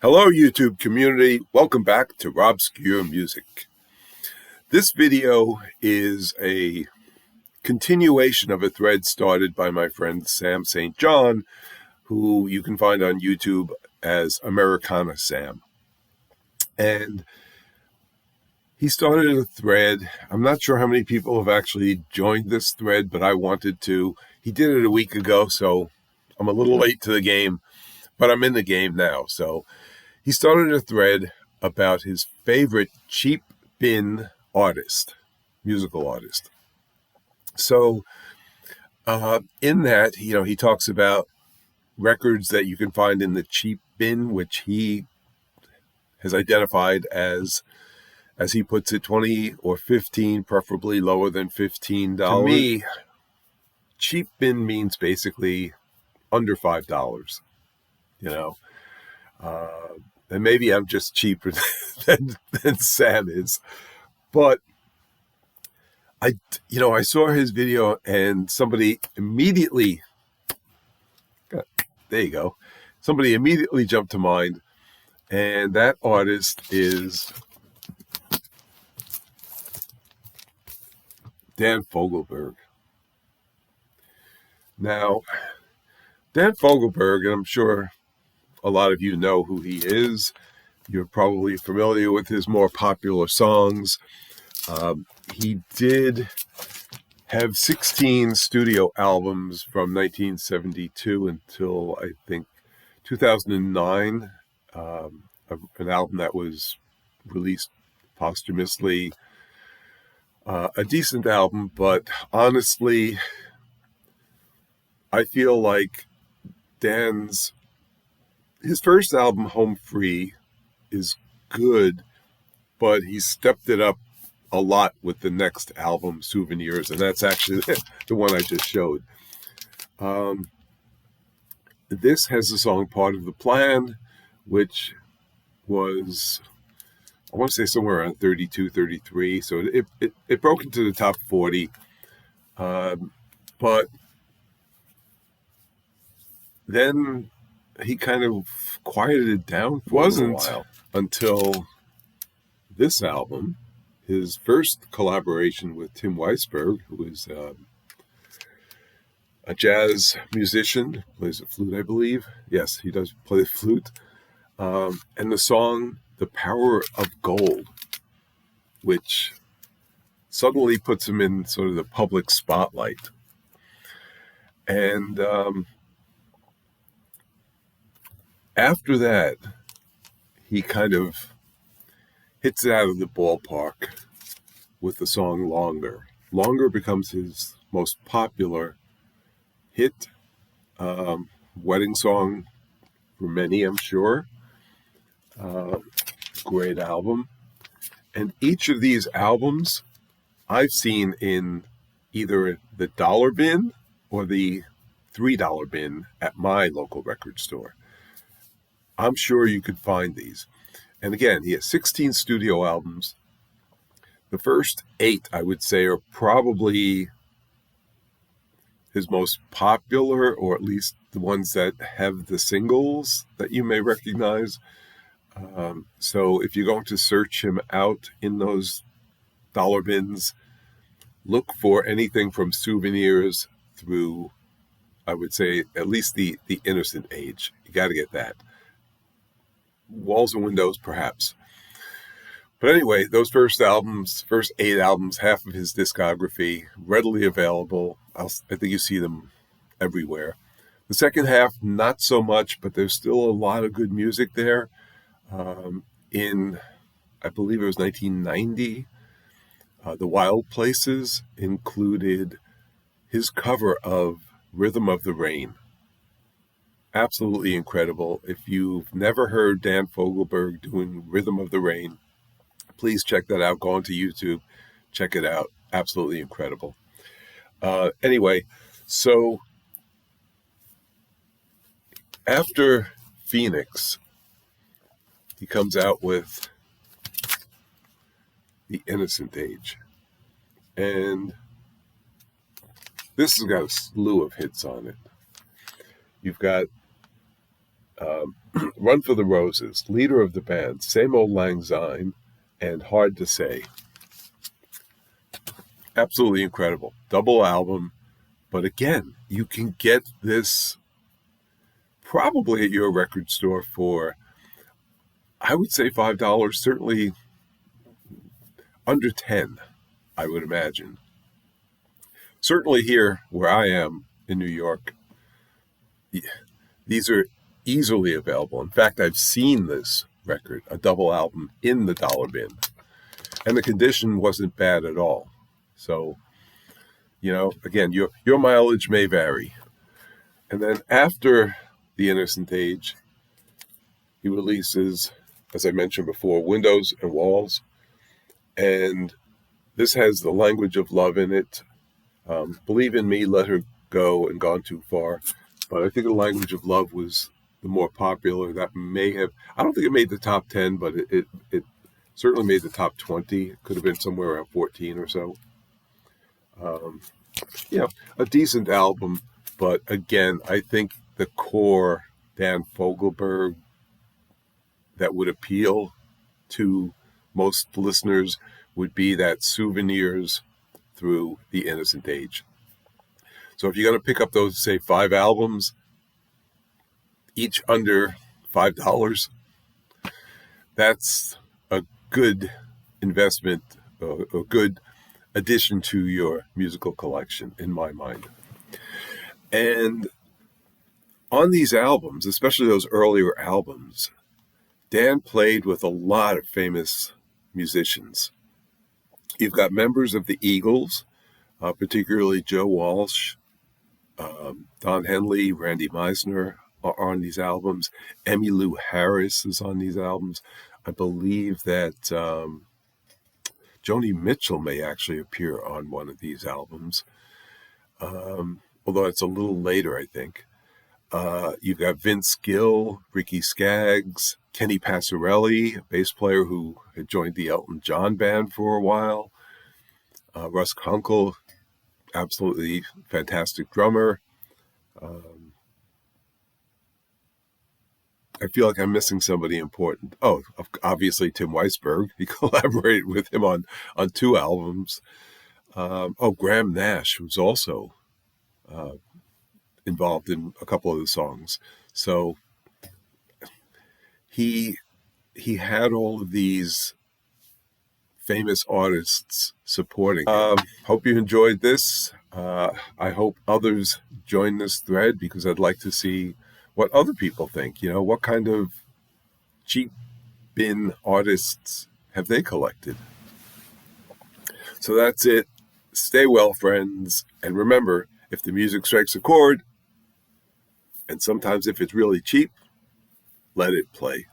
Hello YouTube community, welcome back to Robscure Music. This video is a continuation of a thread started by my friend Sam St. John, who you can find on YouTube as Americana Sam. And he started a thread. I'm not sure how many people have actually joined this thread, but I wanted to. He did it a week ago, so I'm a little late to the game, but I'm in the game now. So he started a thread about his favorite cheap bin artist, musical artist. So in that, he talks about records that you can find in the cheap bin, which he has identified as he puts it, 20 or 15, preferably lower than $15. To me, cheap bin means basically under $5, and maybe I'm just cheaper than Sam is, but I saw his video and somebody immediately, somebody immediately jumped to mind, and that artist is Dan Fogelberg. Now, Dan Fogelberg, and I'm sure a lot of you know who he is. You're probably familiar with his more popular songs. He did have 16 studio albums from 1972 until, I think, 2009. An album that was released posthumously. A decent album, but honestly, I feel like his first album, Home Free, is good, but he stepped it up a lot with the next album, Souvenirs, and that's actually the one I just showed. This has the song Part of the Plan, which was, I want to say, somewhere around 32, 33, so it broke into the top 40, but then he kind of quieted it down for a while until this album, his first collaboration with Tim Weisberg, who is a jazz musician, plays a flute, I believe. Yes, he does play the flute. And the song The Power of Gold, which suddenly puts him in sort of the public spotlight. And after that, he kind of hits it out of the ballpark with the song Longer. Longer becomes his most popular hit, wedding song for many, I'm sure. Great album. And each of these albums I've seen in either the dollar bin or the $3 bin at my local record store. I'm sure you could find these. And again, he has 16 studio albums. The first 8, I would say, are probably his most popular, or at least the ones that have the singles that you may recognize. So if you're going to search him out in those dollar bins, look for anything from Souvenirs through, I would say, at least the Innocent Age. You got to get that. Walls and Windows, perhaps. But anyway, those first 8 albums, half of his discography, readily available. I think you see them everywhere. The second half, not so much, but there's still a lot of good music there. In, I believe it was 1990, The Wild Places included his cover of Rhythm of the Rain. Absolutely incredible. If you've never heard Dan Fogelberg doing Rhythm of the Rain, please check that out. Go onto YouTube, check it out. Absolutely incredible. Anyway, so after Phoenix, he comes out with The Innocent Age. And this has got a slew of hits on it. You've got Run for the Roses, Leader of the Band, Same Old Lang Syne, and Hard to Say. Absolutely incredible. Double album. But again, you can get this probably at your record store for, I would say, $5, certainly under 10, I would imagine. Certainly here where I am in New York, these are easily available. In fact, I've seen this record, a double album, in the dollar bin, and the condition wasn't bad at all. So, again, your mileage may vary. And then after The Innocent Age, he releases, as I mentioned before, Windows and Walls, and this has The Language of Love in it. Believe in Me, Let Her Go, and Gone Too Far. But I think The Language of Love was the more popular. That may have, I don't think it made the top 10, but it certainly made the top 20. It could have been somewhere around 14 or so. A decent album, but again, I think the core Dan Fogelberg that would appeal to most listeners would be that Souvenirs through The Innocent Age. So if you're going to pick up those, say, 5 albums, each under $5, that's a good investment, a good addition to your musical collection, in my mind. And on these albums, especially those earlier albums, Dan played with a lot of famous musicians. You've got members of the Eagles, particularly Joe Walsh, Don Henley, Randy Meisner are on these albums. Emmylou Harris is on these albums. I believe that Joni Mitchell may actually appear on one of these albums, although it's a little later, I think. You've got Vince Gill, Ricky Skaggs, Kenny Passarelli, a bass player who had joined the Elton John band for a while. Russ Kunkel, absolutely fantastic drummer. I feel like I'm missing somebody important. Oh, obviously Tim Weisberg. He collaborated with him on 2 albums. Graham Nash was also involved in a couple of the songs. So he had all of these famous artists supporting him. Hope you enjoyed this. I hope others join this thread, because I'd like to see what other people think. What kind of cheap bin artists have they collected? So that's it. Stay well, friends. And remember, if the music strikes a chord, and sometimes if it's really cheap, let it play.